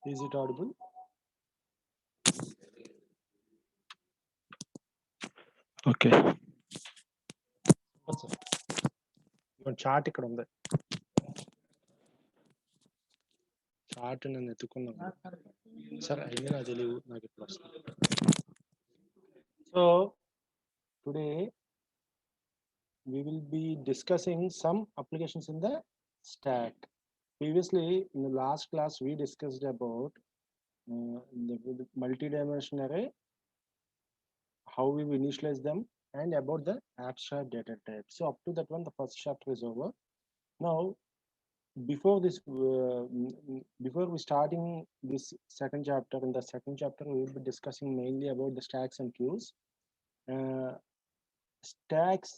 Is it audible? Okay. What's up? Your chart ఇక్కడ ఉంది. Chart నేను ఎత్తుకున్నాను. సరే అయింది నాకు తెలియదు, నాకు ఇప్పుడు వస్తుంది. So today we will be discussing some applications in the stack. Previously in the last class we discussed about the multi-dimensional array, how we will initialize them, and about the abstract data type. So up to that one the first chapter is over. Now before this before we starting this second chapter, in the second chapter we will be discussing mainly about the stacks and queues. Stacks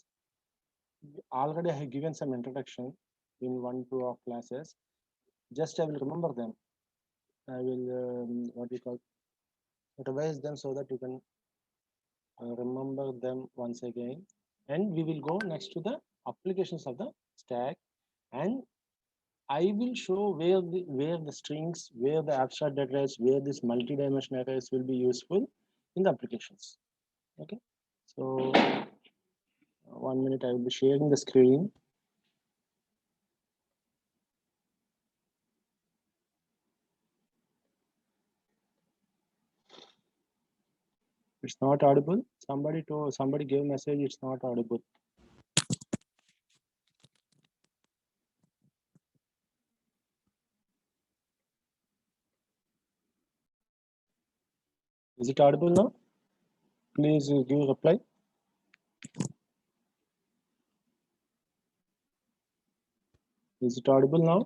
already I have given some introduction in 1-2 of classes. Just I will remember them. I will what we call revise them so that you can remember them once again, and we will go next to the applications of the stack, and I will show where the strings, where the abstract data types, where this multi-dimensional arrays will be useful in the applications. Okay, so 1 minute, I will be sharing the screen. It's not audible. Somebody gave message it's not audible. Is it audible now? Please give reply. Is it audible now?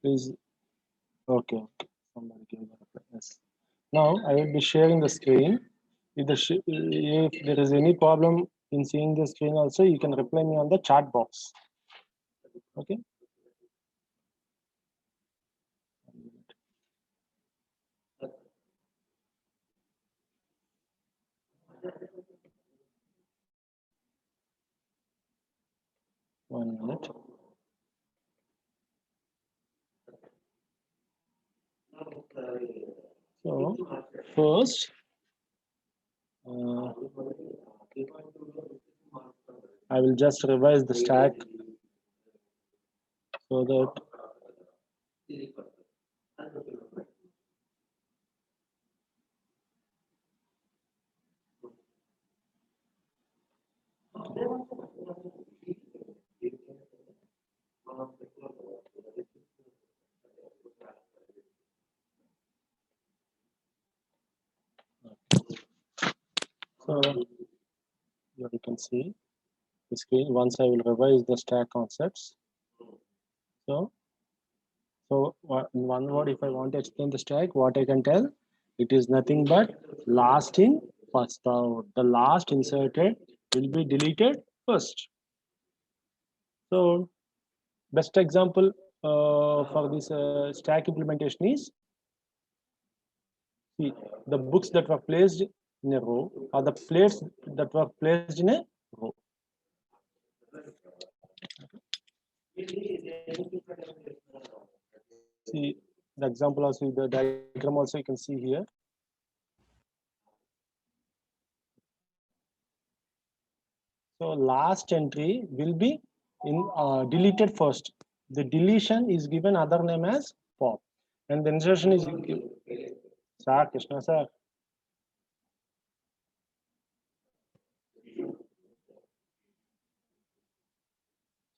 Please. Okay. Somebody give the reply. Yes. Now I will be sharing the screen. If there is any problem in seeing the screen also, you can reply me on the chat box. Okay. One minute. So first, I will just revise the stack so that so here you can see the screen. Once I will revise the stack concepts. So in one word, if I want to explain the stack, what I can tell, it is nothing but last in, first out. The last inserted will be deleted first. So best example for this stack implementation is, see, the books that were placed in a row or the plates that were placed in a row. See the example also, the diagram also you can see here. So last entry will be in deleted first. The deletion is given other name as pop, and the insertion is given. Sir, Krishna sir.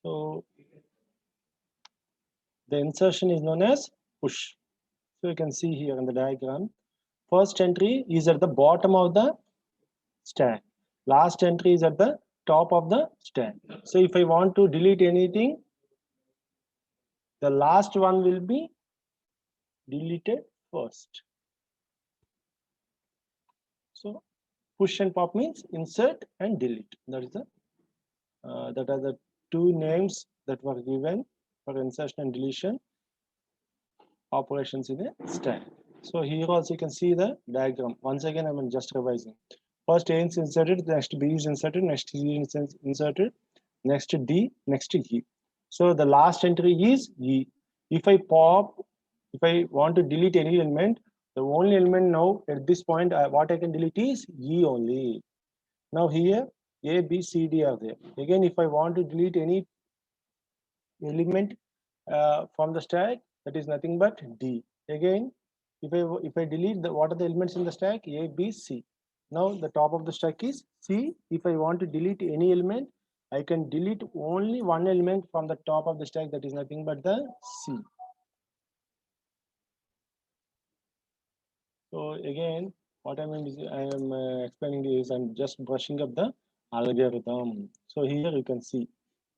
So the insertion is known as push. So you can see here in the diagram, first entry is at the bottom of the stack. Last entry is at the top of the stack. So if I want to delete anything, the last one will be deleted first. So push and pop means insert and delete. That is the that are the two names that were given for insertion and deletion operations in a stack. So here also you can see the diagram. Once again, I'm just revising. First A is inserted, next B is inserted, next C is inserted, next D, next E. So the last entry is E. If I want to delete any element, the only element now at this point, what I can delete is E only. Now here, A, B, C, D are there. Again, if I want to delete any element from the stack, that is nothing but D. Again, if I delete what are the elements in the stack? A, B, C. Now the top of the stack is C. If I want to delete any element, I can delete only one element from the top of the stack, that is nothing but the C. So again, what I am explaining is I'm just brushing up the algorithm. So here you can see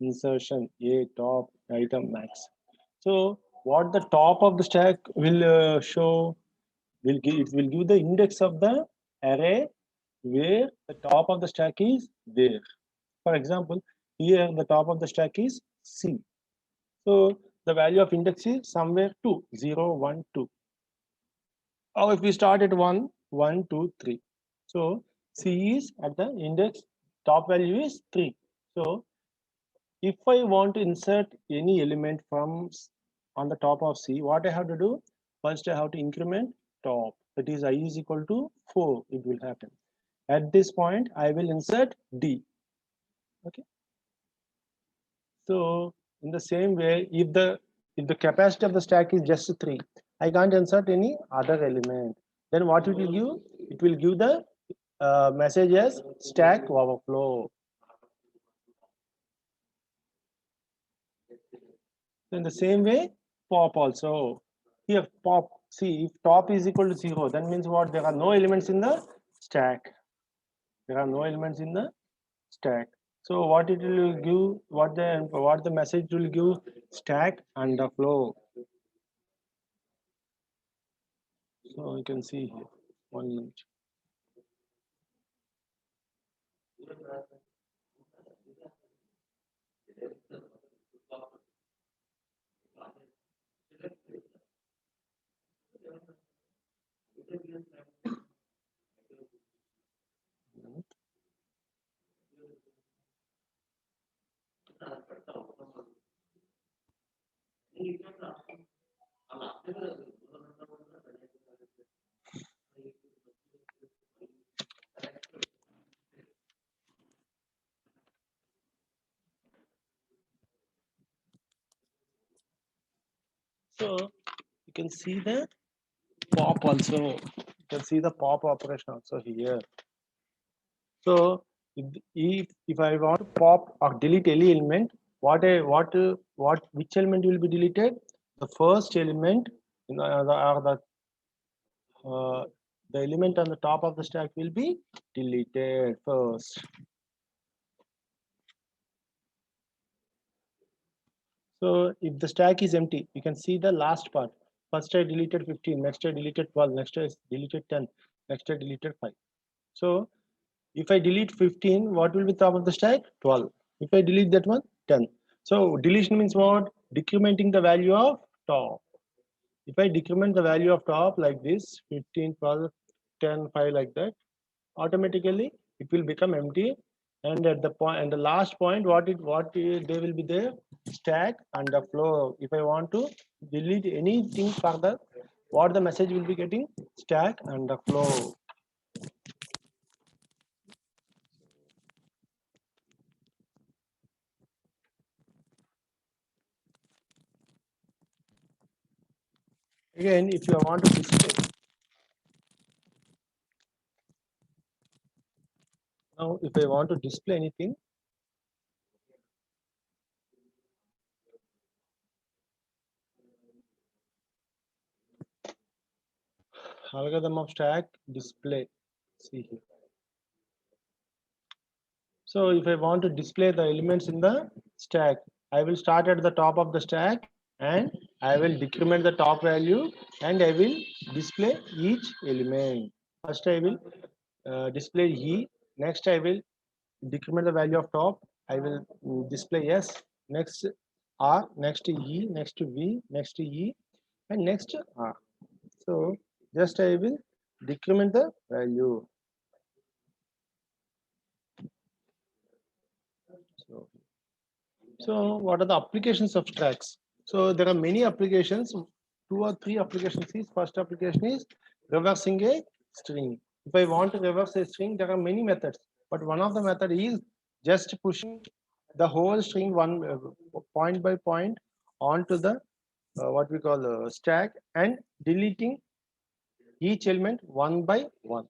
insertion A top item max. So what the top of the stack will show it will give the index of the array where the top of the stack is there. For example, here the top of the stack is C. So the value of index is somewhere 2, 0, 1, 2. Or if we start at 1, 1, 2, 3. So C is at the index, top value is 3. So if I want to insert any element from on the top of C, what I have to do? First, I have to increment top. That is I is equal to 4. It will happen. At this point, I will insert D. Okay. So in the same way, if the capacity of the stack is just 3, I can't insert any other element. Then what it will give? It will give the message as stack overflow. In the same way, pop also. Here pop, see if top is equal to 0, that means what? There are no elements in the stack. There are no elements in the stack. So what it will give, what the message will give? Stack underflow. So you can see here. 1 minute. So you can see the pop also. You can see the pop operation also here. So if I want to pop or delete any element, which element will be deleted? The first element the element on the top of the stack will be deleted first. So if the stack is empty, you can see the last part. First I deleted 15, next I deleted 12, next I deleted 10, next I deleted 5. So if I delete 15, what will be top of the stack? 12. If I delete that one, 10. So deletion means what? Decrementing the value of top. If I decrement the value of top like this, 15, 12, 10, 5 like that, automatically it will become empty. And at the point and the last point, they will be there? Stack underflow. If I want to delete anything further, what the message will be getting? Stack underflow. Again, if you want to display, now if I want to display anything, algorithm of stack display. See here. So if I want to display the elements in the stack, I will start at the top of the stack and I will decrement the top value and I will display each element. First I will display E, next I will decrement the value of top, I will display S, next R, next E, next V, next E, and next R. So just I will decrement the value. So So what are the applications of stacks? So there are many applications, 2 or 3 applications. First application is reversing a string. If I want to reverse a string, there are many methods, but one of the method is just pushing the whole string one point by point onto the what we call stack and deleting each element one by one.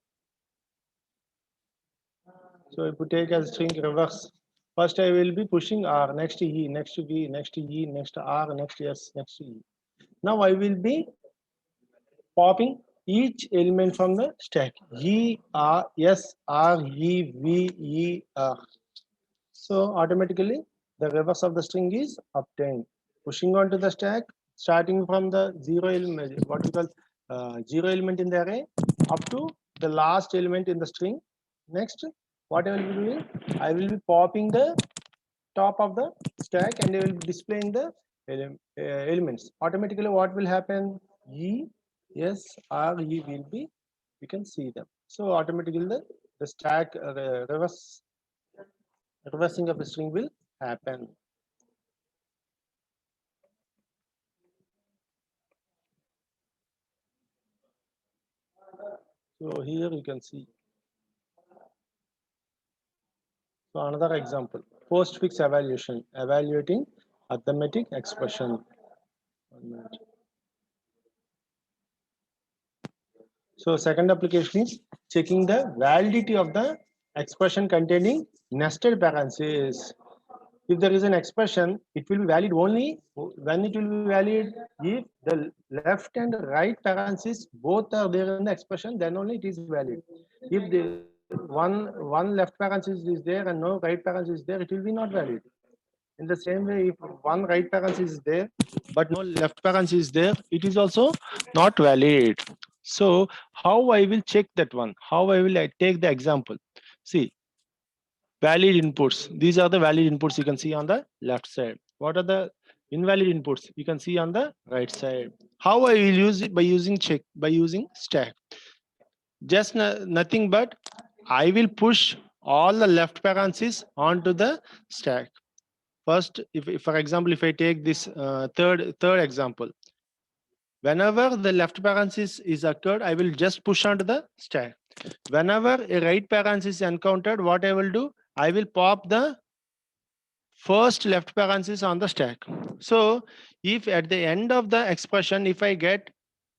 So if you take as string reverse, first I will be pushing R, next E, next V, next E, next R, next S, next E. Now I will be popping each element from the stack. E, R, S, R, E, V, E, R. So automatically the reverse of the string is obtained. Pushing onto the stack, starting from the zero element, what we call zero element in the array, up to the last element in the string. Next, what I will be doing, I will be popping the top of the stack and I will be displaying the elements. Automatically, what will happen? E, S, R, E will be, you can see them. So automatically the stack reversing of the string will happen. So here you can see. So another example, postfix evaluation, evaluating arithmetic expression. 1 minute. So second application is checking the validity of the expression containing nested parentheses. If there is an expression, it will be valid only when it will be valid if the left and right parentheses both are there in the expression, then only it is valid. If the one left parenthesis is there and no right parenthesis is there, it will be not valid. In the same way, if one right parenthesis is there but no left parenthesis is there, it is also not valid. So how I will check that one? How I will take the example? See, valid inputs. These are the valid inputs you can see on the left side. What are the invalid inputs? You can see on the right side. How I will use it? By using check, by using stack. Just nothing but I will push all the left parentheses onto the stack. First, if for example, if I take this third example, whenever the left parenthesis is occurred, I will just push onto the stack. Whenever a right parenthesis is encountered, what I will do? I will pop the first left parenthesis on the stack. So if at the end of the expression, if I get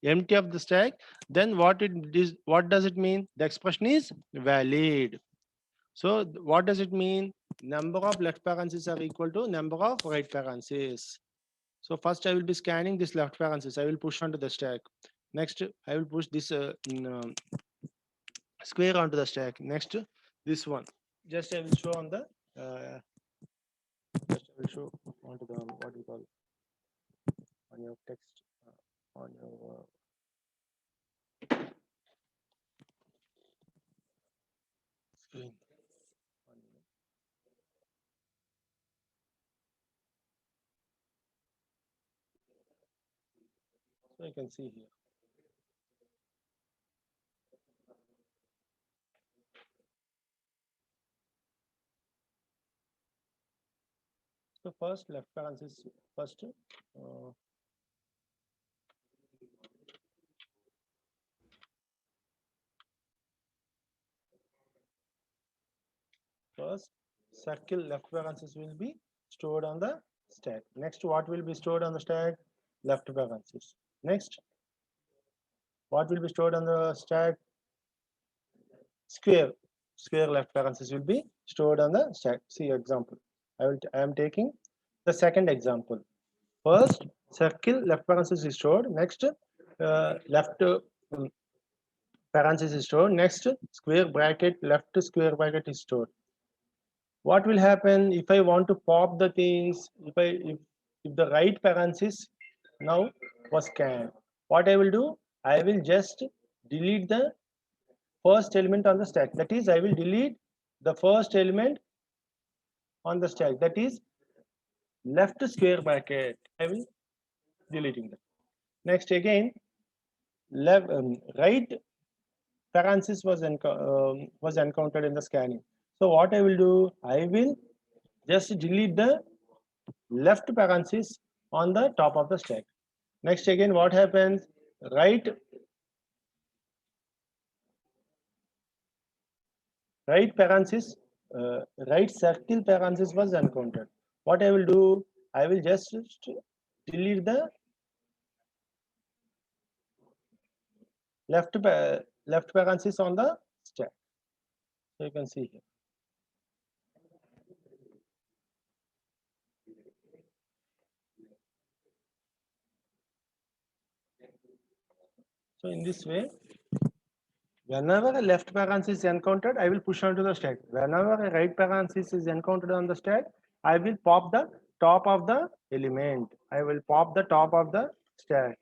empty of the stack, then what does it mean? The expression is valid. So what does it mean? Number of left parentheses are equal to number of right parentheses. So first I will be scanning this left parenthesis. I will push onto the stack. Next, I will push this square onto the stack. Next, this one. Just I will show on the just I will show onto the what we call on your text on your screen. So you can see here. So first left parenthesis first. First circle left parenthesis will be stored on the stack. Next, what will be stored on the stack? Left parenthesis. Next, what will be stored on the stack? Square. Square left parenthesis will be stored on the stack. See example. I am taking the second example. First, circle left parenthesis is stored. Next, left parenthesis is stored. Next, square bracket left square bracket is stored. What will happen if I want to pop the things? If the right parenthesis now was scanned, what I will do? I will just delete the first element on the stack. That is, I will delete the first element on the stack. That is left square bracket. I will deleting that. Next again, left right parenthesis was encountered in the scanning. So what I will do? I will just delete the left parenthesis on the top of the stack. Next again, what happens? Right parenthesis, right circle parenthesis was encountered. What I will do? I will just delete the left parenthesis on the stack. So you can see here. So in this way, whenever a left parenthesis is encountered, I will push onto the stack. Whenever a right parenthesis is encountered on the stack, I will pop the top of the element. I will pop the top of the stack.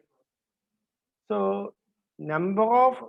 So number of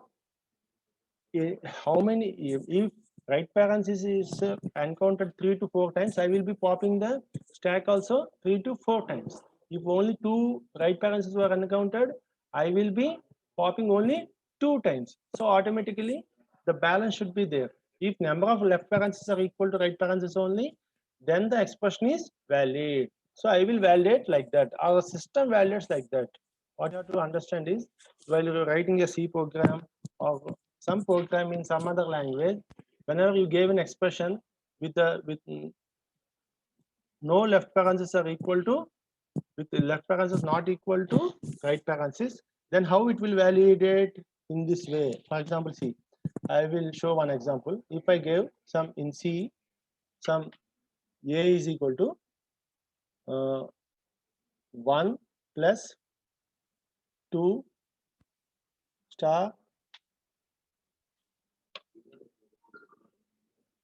how many, if right parenthesis is encountered 3 to 4 times, I will be popping the stack also 3 to 4 times. If only 2 right parentheses were encountered, I will be popping only 2 times. So automatically the balance should be there. If number of left parentheses are equal to right parentheses only, then the expression is valid. So I will validate like that. Our system validates like that. What you have to understand is, while you're writing a C program or some program in some other language, whenever you gave an expression with no left parentheses are equal to, with the left parenthesis not equal to right parenthesis, then how it will validate in this way? For example, see, I will show one example. If I gave some in C, some A is equal to 1 plus 2 star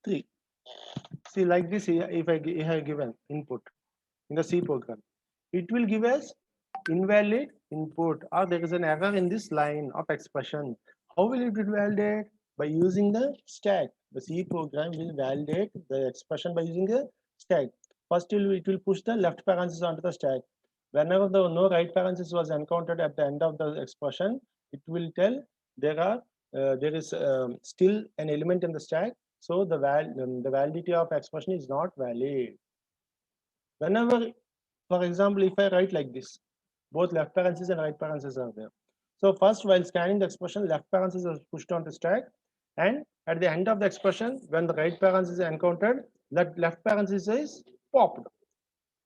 3. See, like this, if I have given input in the C program, it will give us invalid input, or there is an error in this line of expression. How will it validate? By using the stack. The C program will validate the expression by using the stack. First, it will push the left parenthesis onto the stack. Whenever the no right parenthesis was encountered at the end of the expression, it will tell there is still an element in the stack, so the validity of expression is not valid. Whenever, for example, if I write like this, both left parenthesis and right parenthesis are there. So first, while scanning the expression, left parenthesis is pushed onto stack, and at the end of the expression, when the right parenthesis is encountered, that left parenthesis is popped.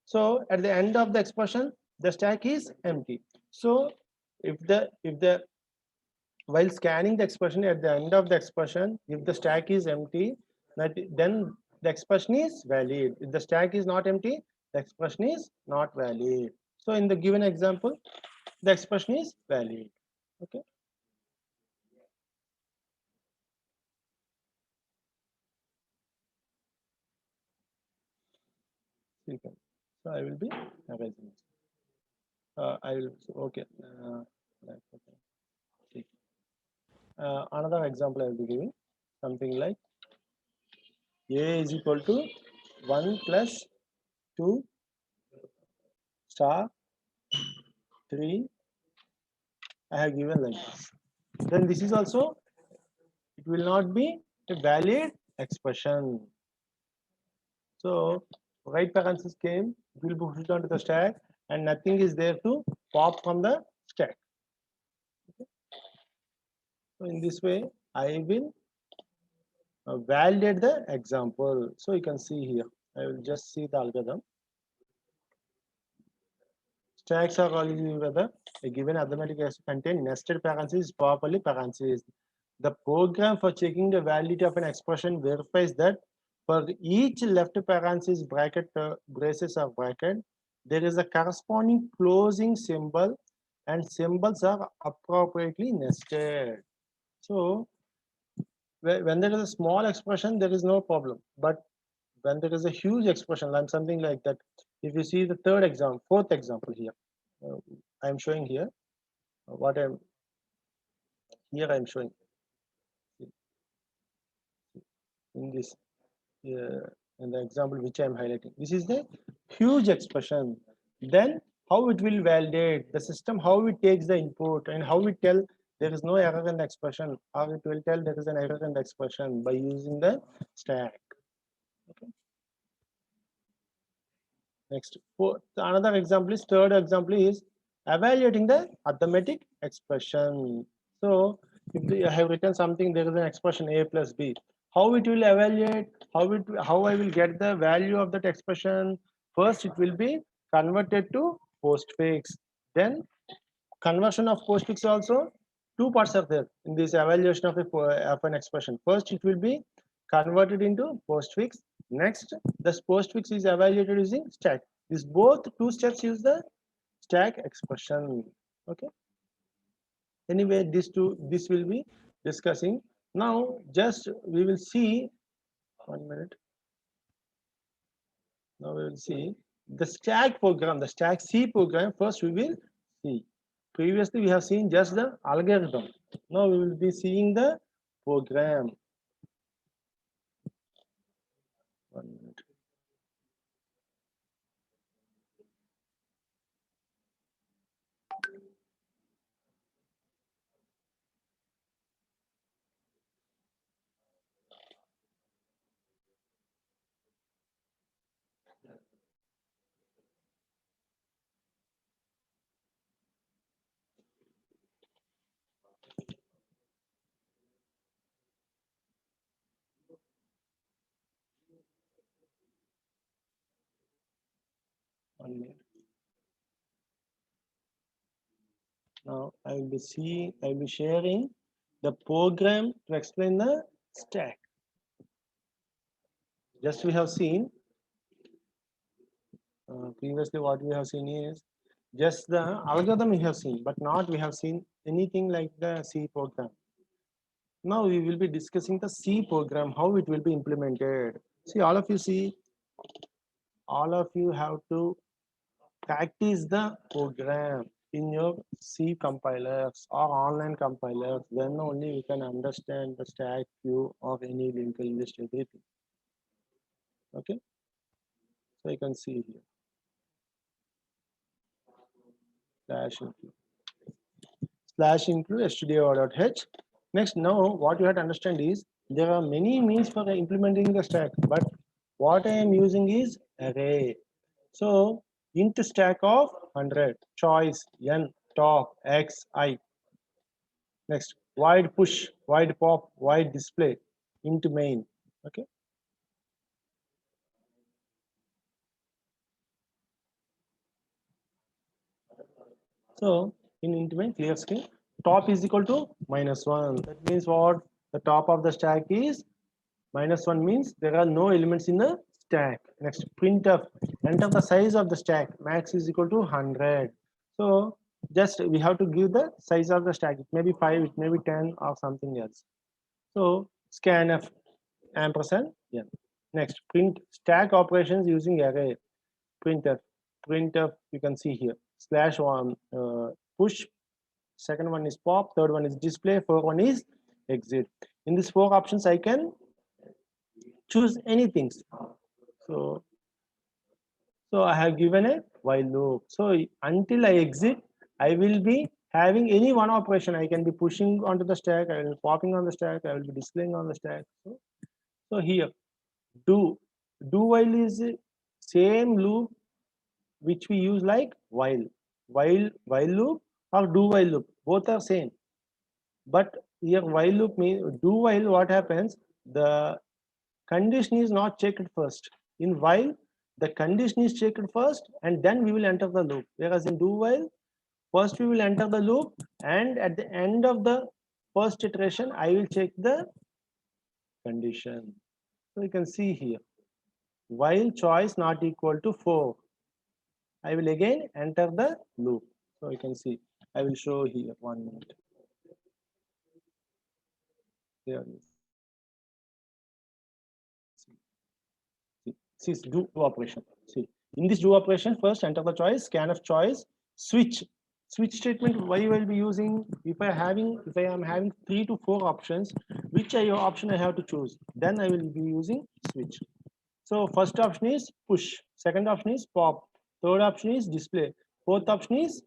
So at the end of the expression, the stack is empty. So if the while scanning the expression, at the end of the expression, if the stack is empty, then the expression is valid. If the stack is not empty, the expression is not valid. So in the given example, the expression is valid. Okay. So I will be erasing. I will, okay. Another example I will be giving something like A is equal to 1 plus 2 star 3. I have given like this. Then this is also, it will not be a valid expression. So right parenthesis came, it will be pushed onto the stack, and nothing is there to pop from the stack. Okay. So in this way, I will validate the example. So you can see here, I will just see the algorithm. Stacks are already whether a given arithmetic has to contain nested parentheses, properly parentheses. The program for checking the validity of an expression verifies that for each left parenthesis bracket, braces or bracket, there is a corresponding closing symbol, and symbols are appropriately nested. So when there is a small expression, there is no problem. But when there is a huge expression, like something like that, if you see the fourth example here, I'm showing here what I'm showing in this in the example which I'm highlighting. This is the huge expression. Then how it will validate the system, how it takes the input, and how it tell there is no error in the expression, or it will tell there is an error in the expression by using the stack. Okay. Next, another example is, third example is evaluating the arithmetic expression. So if I have written something, there is an expression a plus b. How it will evaluate? How I will get the value of that expression? First, it will be converted to postfix. Then conversion of postfix also, two parts are there in this evaluation of an expression. First, it will be converted into postfix. Next, this postfix is evaluated using stack. These both two steps use the stack expression. Okay. Anyway, this will be discussing. Now, just we will see 1 minute. Now we will see the stack program, the stack C program. First, we will see. Previously, we have seen just the algorithm. Now we will be seeing the program. 1 minute. One minute. Now I will be sharing the program to explain the stack. Just we have seen previously what we have seen is just the algorithm we have seen, but not we have seen anything like the C program. Now we will be discussing the C program, how it will be implemented. See, all of you have to practice the program in your C compilers or online compilers. Then only you can understand the stack view of any linked list, everything. Okay, so you can see here slash include stdio.h. Next, now what you have to understand is there are many means for implementing the stack, but what I am using is array. So int stack of 100, choice n, top, x, I. Next, void push, void pop, void display into main. Okay. So in int main clear screen, top is equal to -1. That means what? The top of the stack is -1, means there are no elements in the stack. Next, printf, enter the size of the stack. Max is equal to 100. So just we have to give the size of the stack. It may be 5, it may be 10 or something else. So scanf ampersand n. Next, print stack operations using array. Printf you can see here /1 push, second one is pop, third one is display, fourth one is exit. In these 4 options I can choose anything. So I have given a while loop. So until I exit, I will be having any one operation. I can be pushing onto the stack, I will be popping on the stack, I will be displaying on the stack. So here do while is same loop which we use like while loop or do while loop, both are same. But here while loop means, do while what happens, the condition is not checked first. In while the condition is checked first and then we will enter the loop, whereas in do while first we will enter the loop and at the end of the first iteration I will check the condition. So you can see here while choice not equal to 4, I will again enter the loop. So you can see, I will show here 1 minute. Here see do operation. See, in this do operation, first enter the choice, scanf choice, switch statement. Why I will be using, if I am having 3 to 4 options, which option I have to choose, then I will be using switch. So first option is push, second option is pop, third option is display, fourth option is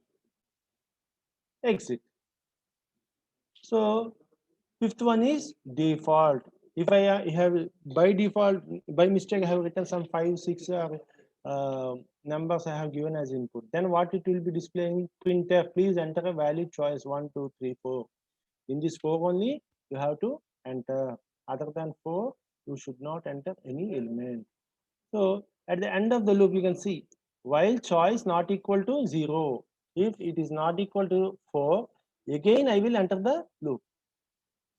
exit. So fifth one is default. If I have by default, by mistake I have written some 5, 6 numbers I have given as input. Then what it will be displaying? Printf, please enter a valid choice 1, 2, 3, 4. In this 4 only you have to enter. Other than 4, you should not enter any element. So at the end of the loop, you can see while choice not equal to 0, if it is not equal to 4, again I will enter the loop.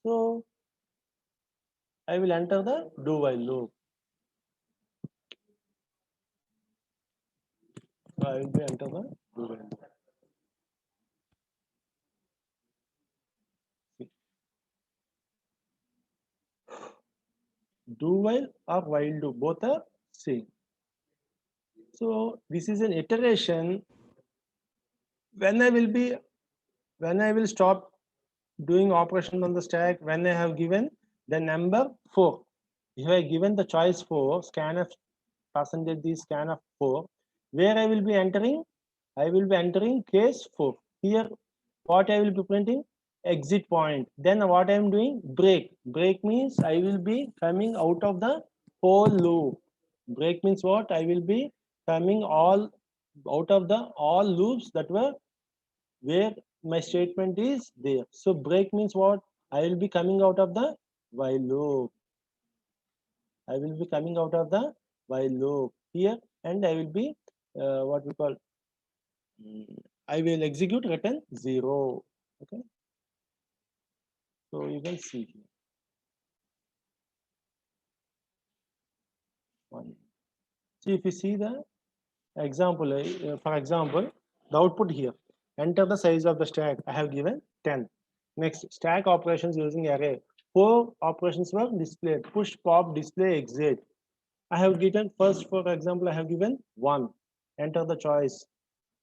So I will enter the do while loop. So I will be enter the do while loop. See. Do while or while do, both are same. So this is an iteration. When I will stop doing operation on the stack, when I have given the number 4. If I given the choice 4, scanf percentage the scanf 4, where I will be entering? I will be entering case 4. Here, what I will be printing? Exit point. Then what I am doing? Break. Break means I will be coming out of the whole loop. Break means what? I will be coming all out of the all loops that were where my statement is there. So break means what? I will be coming out of the while loop. I will be coming out of the while loop here, and I will be what we call I will execute return 0. Okay, so you can see here. One. See, if you see the example, for example, the output here, enter the size of the stack. I have given 10. Next, stack operations using array. 4 operations were displayed: push, pop, display, exit. I have given first, for example, I have given 1. Enter the choice.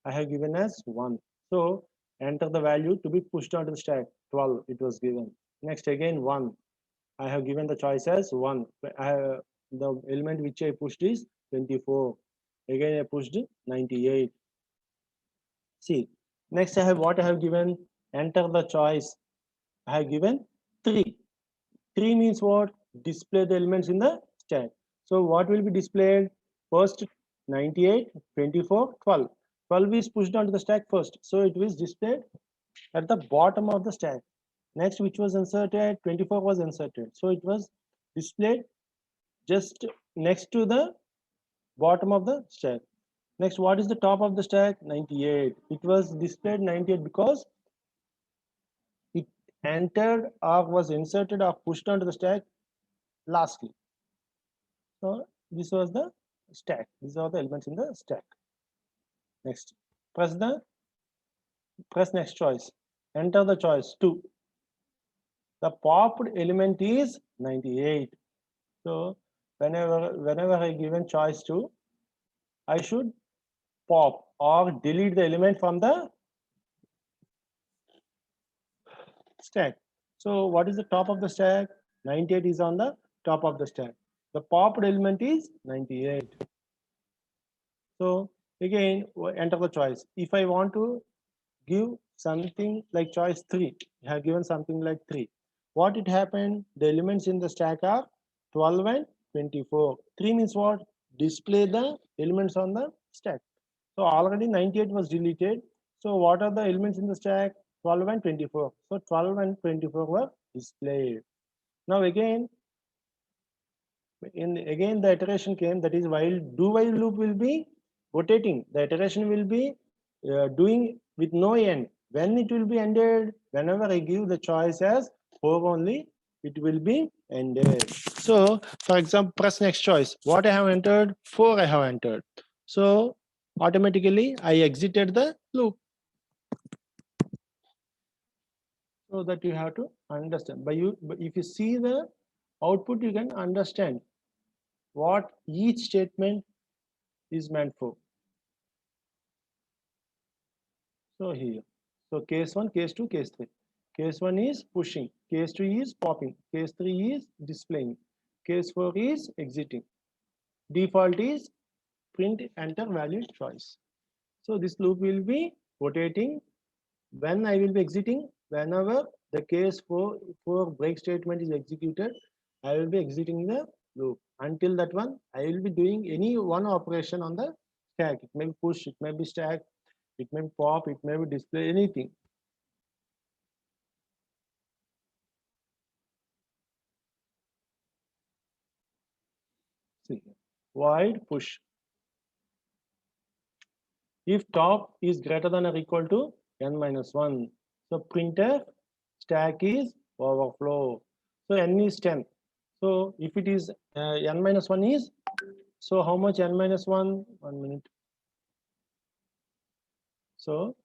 I have given as 1. So enter the value to be pushed onto the stack. 12 it was given. Next again 1. I have given the choice as 1. The element which I pushed is 24. Again I pushed 98. See, next I have what I have given. Enter the choice. I have given 3. 3 means what? Display the elements in the stack. So what will be displayed? First 98, 24, 12. 12 is pushed onto the stack first. So it was displayed at the bottom of the stack. Next, which was inserted, 24 was inserted. So it was displayed just next to the bottom of the stack. Next, what is the top of the stack? 98. It was displayed 98 because it entered or was inserted or pushed onto the stack lastly. So this was the stack. These are the elements in the stack. Next, press next choice. Enter the choice 2. The popped element is 98. So whenever I given choice 2, I should pop or delete the element from the stack. So what is the top of the stack? 98 is on the top of the stack. The popped element is 98. So again, enter the choice. If I want to give something like choice 3, I have given something like 3. What it happened? The elements in the stack are 12 and 24. 3 means what? Display the elements on the stack. So already 98 was deleted. So what are the elements in the stack? 12 and 24. So 12 and 24 were displayed. Now again, again the iteration came, that is while do while loop will be rotating. The iteration will be doing with no end. When it will be ended? Whenever I give the choice as 4 only, it will be ended. So for example, press next choice. What I have entered? 4 I have entered. So automatically I exited the loop. So that you have to understand. But if you see the output, you can understand what each statement is meant for. So here, so case 1, case 2, case 3. Case 1 is pushing, case 2 is popping, case 3 is displaying, case 4 is exiting. Default is print enter valid choice. So this loop will be rotating. When I will be exiting, whenever the case 4 break statement is executed, I will be exiting the loop. Until that one, I will be doing any one operation on the stack. It may be push, it may be stack, it may be pop, it may be display, anything. See, void push. If top is greater than or equal to n minus 1, so printf stack is overflow. So n is 10. So if it is n minus 1 is, so how much n minus 1? 1 minute. So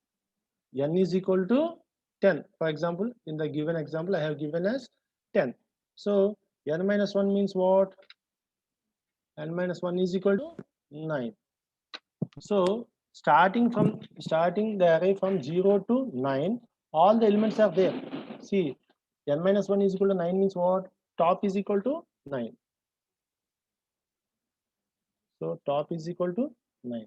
n is equal to 10. For example, in the given example, I have given as 10. So n minus 1 means what? N minus 1 is equal to 9. So starting the array from 0 to 9, all the elements are there. See, n minus 1 is equal to 9 means what? Top is equal to 9. So top is equal to 9.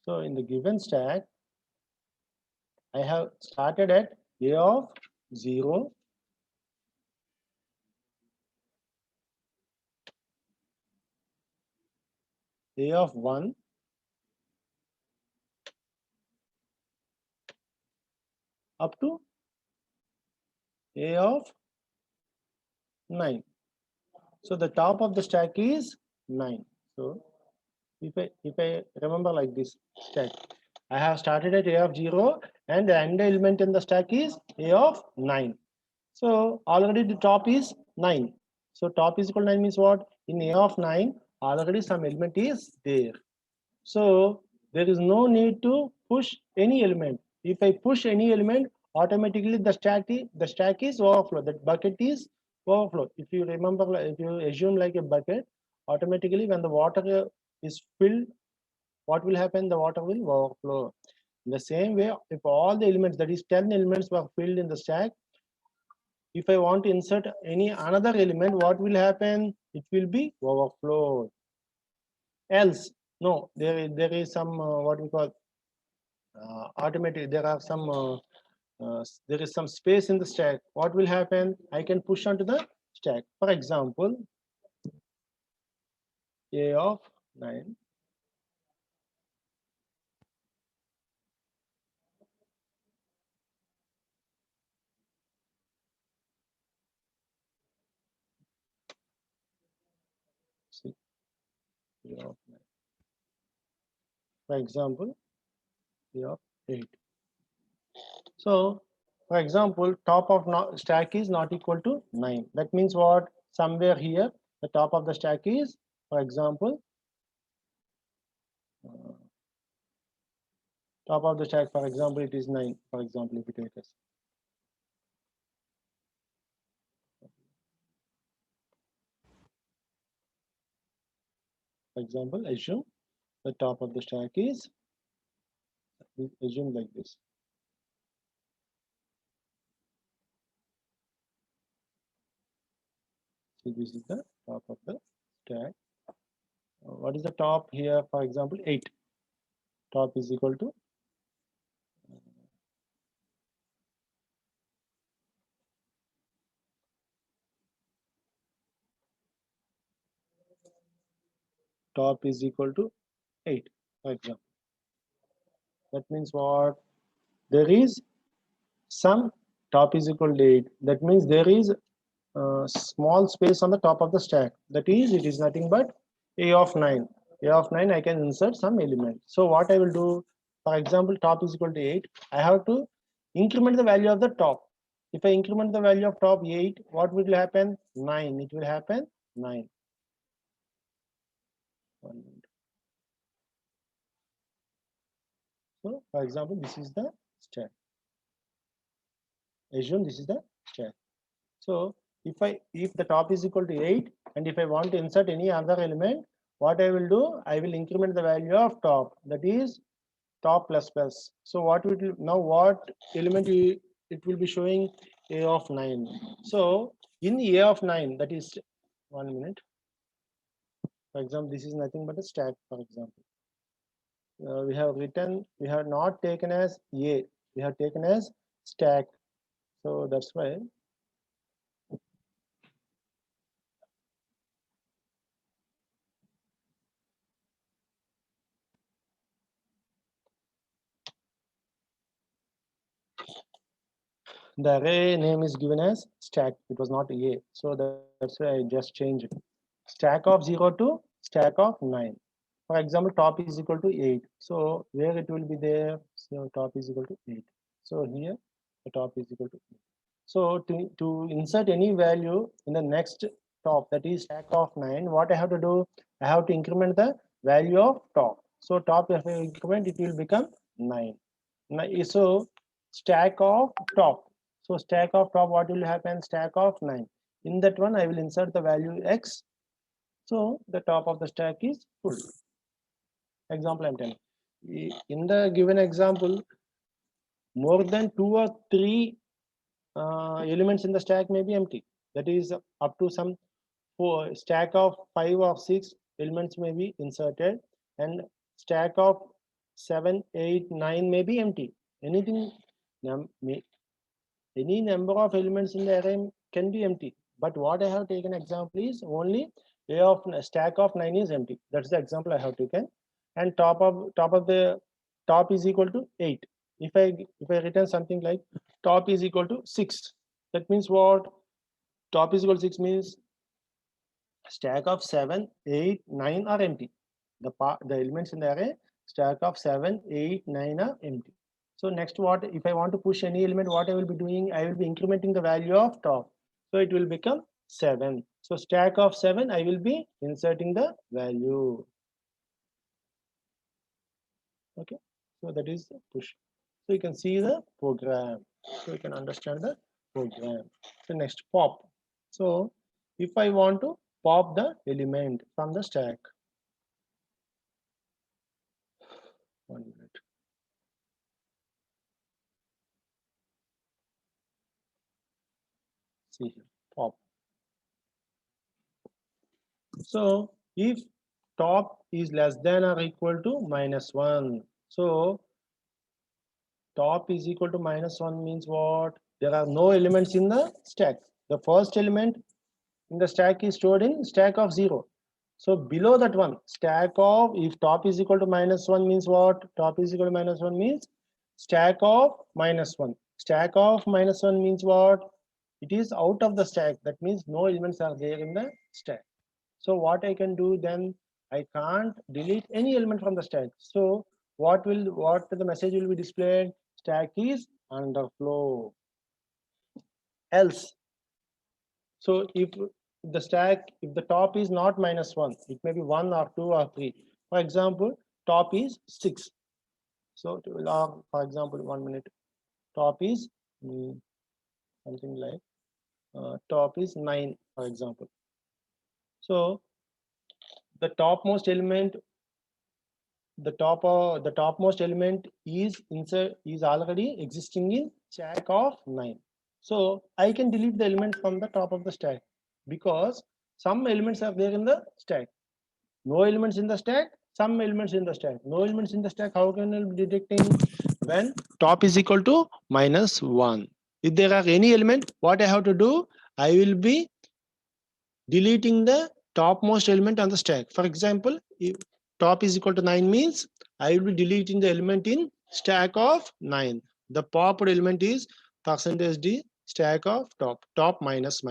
So in the given stack, I have started at a of 0, a of 1, up to a of 9. So the top of the stack is 9. So if I remember like this stack, I have started at a of 0 and the end element in the stack is a of 9. So already the top is 9. So top is equal to 9 means what? In a of 9, already some element is there. So there is no need to push any element. If I push any element, automatically the stack is overflow. That bucket is overflow. If you remember, if you assume like a bucket, automatically when the water is filled, what will happen? The water will overflow. In the same way, if all the elements, that is 10 elements, were filled in the stack, if I want to insert any another element, what will happen? It will be overflowed. Else, no, there is some what we call automatic. There is some space in the stack. What will happen? I can push onto the stack. For example, a of 9. See, a of 9. For example, a of 8. So, for example, top of stack is not equal to 9. That means what? Somewhere here, the top of the stack is, for example, top of the stack, for example, it is 9. For example, if you take this. For example, assume the top of the stack is, assume like this. So this is the top of the stack. What is the top here? For example, 8. Top is equal to top is equal to 8, for example. That means what? There is some top is equal to 8. That means there is a small space on the top of the stack. That is, it is nothing but a of 9. A of 9, I can insert some element. So what I will do, for example, top is equal to 8. I have to increment the value of the top. If I increment the value of top 8, what will happen? 9. It will happen 9. So, for example, this is the stack. Assume this is the stack. So, if the top is equal to 8, and if I want to insert any other element, what I will do? I will increment the value of top. That is top plus plus. So, what will now what element it will be showing? A of 9. So, in A of 9, that is 1 minute. For example, this is nothing but a stack, for example. We have not taken as A, we have taken as stack. So that's why the array name is given as stack. It was not A. So that's why I just changed it. Stack of 0 to stack of 9. For example, top is equal to 8. So where it will be there? So top is equal to 8. So here the top is equal to 8. So to insert any value in the next top, that is stack of 9, what I have to do? I have to increment the value of top. So top, if I increment, it will become 9. So stack of top. So stack of top, what will happen? Stack of 9. In that one, I will insert the value x. So the top of the stack is full. Example I'm telling. In the given example, more than 2 or 3 elements in the stack may be empty. That is up to some stack of 5 or 6 elements may be inserted, and stack of 7, 8, 9 may be empty. Anything, any number of elements in the array can be empty. But what I have taken example is only a of stack of 9 is empty. That's the example I have taken. And top of the top is equal to 8. If I return something like top is equal to 6, that means what? Top is equal to 6 means stack of 7, 8, 9 are empty. The elements in the array, stack of 7, 8, 9 are empty. So next, what if I want to push any element, what I will be doing? I will be incrementing the value of top. So it will become 7. So stack of 7, I will be inserting the value. Okay, so that is the push. So you can see the program. So you can understand the program. So next, pop. So if I want to pop the element from the stack. 1 minute. See here, pop. So if top is less than or equal to -1, so top is equal to -1 means what? There are no elements in the stack. The first element in the stack is stored in stack of 0. So below that one, stack of, if top is equal to -1 means what? Top is equal to -1 means stack of -1. Stack of -1 means what? It is out of the stack. That means no elements are there in the stack. So what I can do then, I can't delete any element from the stack. So what the message will be displayed? Stack is underflow. Else. So if the stack, if the top is not -1, it may be 1 or 2 or 3. For example, top is 6. So for example, 1 minute, top is something like top is 9, for example. So the topmost element, the topmost element is already existing in stack of 9. So I can delete the element from the top of the stack because some elements are there in the stack. No elements in the stack, some elements in the stack. No elements in the stack, how can I be detecting? When top is equal to -1. If there are any element, what I have to do? I will be deleting the topmost element on the stack. For example, if top is equal to 9 means I will be deleting the element in stack of 9. The popped element is %d stack of top minus.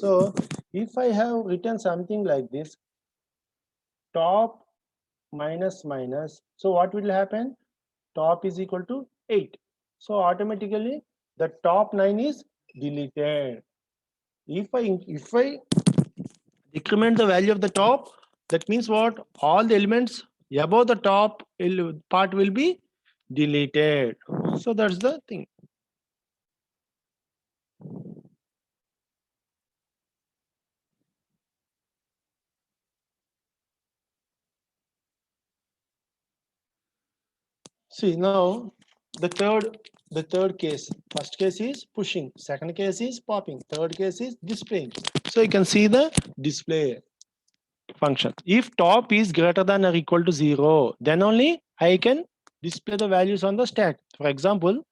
So if I have written something like this, top minus, so what will happen? Top is equal to 8. So automatically the top 9 is deleted. If I decrement the value of the top, that means what? All the elements above the top part will be deleted. So that's the thing. See now the third case. First case is pushing, second case is popping, third case is displaying. So you can see the display. function. If top is greater than or equal to 0, then only I can display the values on the stack. For example,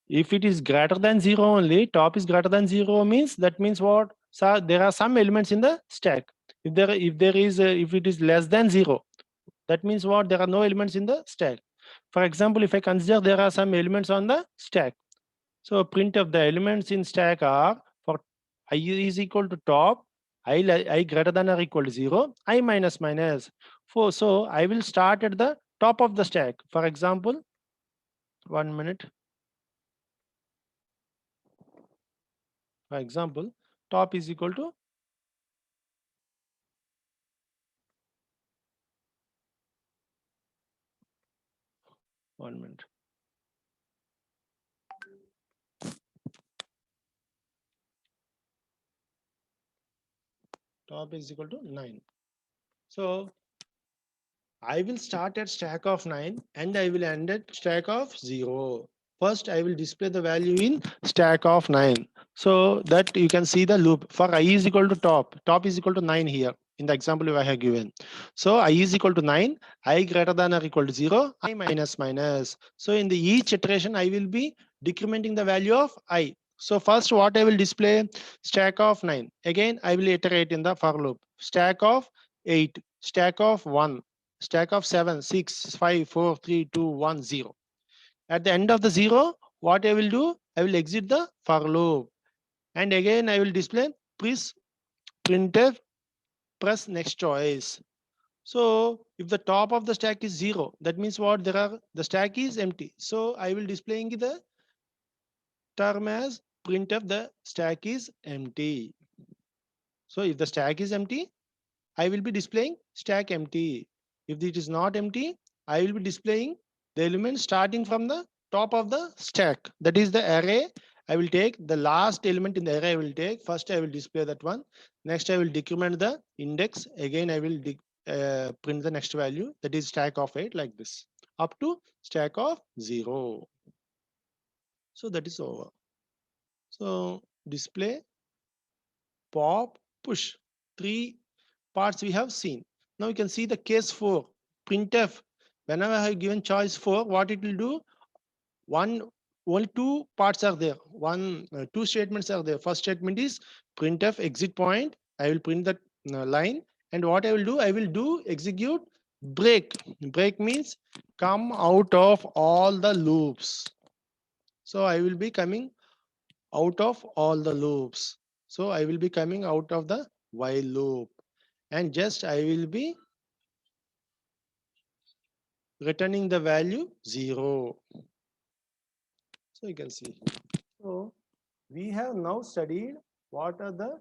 if it is greater than 0 only, top is greater than 0 means, that means what? So there are some elements in the stack. If it is less than 0, that means what? There are no elements in the stack. For example, if I consider there are some elements on the stack, so print of the elements in stack are for I is equal to top, I greater than or equal to 0, I minus minus. So I will start at the top of the stack. For example, 1 minute. For example, top is equal to 1 minute. Top is equal to 9. So I will start at stack of 9 and I will end at stack of 0. First, I will display the value in stack of 9. So that you can see the loop for I is equal to top. Top is equal to 9 here in the example I have given. So I is equal to 9, I greater than or equal to 0, I minus minus. So in the each iteration, I will be decrementing the value of I. So first what I will display, stack of 9. Again, I will iterate in the for loop. Stack of 8, stack of 1, stack of 7, 6, 5, 4, 3, 2, 1, 0. At the end of the 0, what I will do? I will exit the for loop. And again, I will display printf, press next choice. So if the top of the stack is 0, that means what? The stack is empty. So I will displaying the term as printf, the stack is empty. So if the stack is empty, I will be displaying stack empty. If it is not empty, I will be displaying the element starting from the top of the stack. That is the array. I will take the last element in the array. I will take first. I will display that one. Next, I will decrement the index. Again, I will print the next value. That is stack of 8 like this up to stack of 0. So that is over. So display, pop, push. 3 parts we have seen. Now you can see the case 4, printf. Whenever I have given choice 4, what it will do? Only 2 parts are there. Two statements are there. First statement is printf exit point. I will print that line. And what I will do? I will do execute break. Break means come out of all the loops. So I will be coming out of all the loops. So I will be coming out of the while loop. And just I will be returning the value 0. So you can see. So we have now studied what are the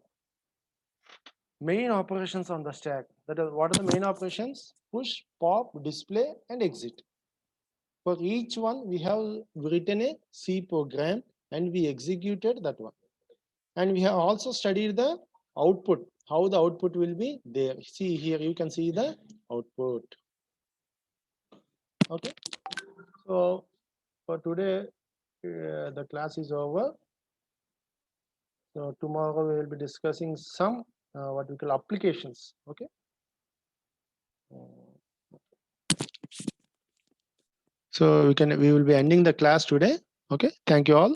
main operations on the stack. That is, what are the main operations? Push, pop, display, and exit. For each one, we have written a C program and we executed that one. And we have also studied the output, how the output will be there. See here, you can see the output. Okay. So for today, the class is over. So tomorrow we will be discussing some what we call applications. Okay. So we will be ending the class today. Okay. Thank you all.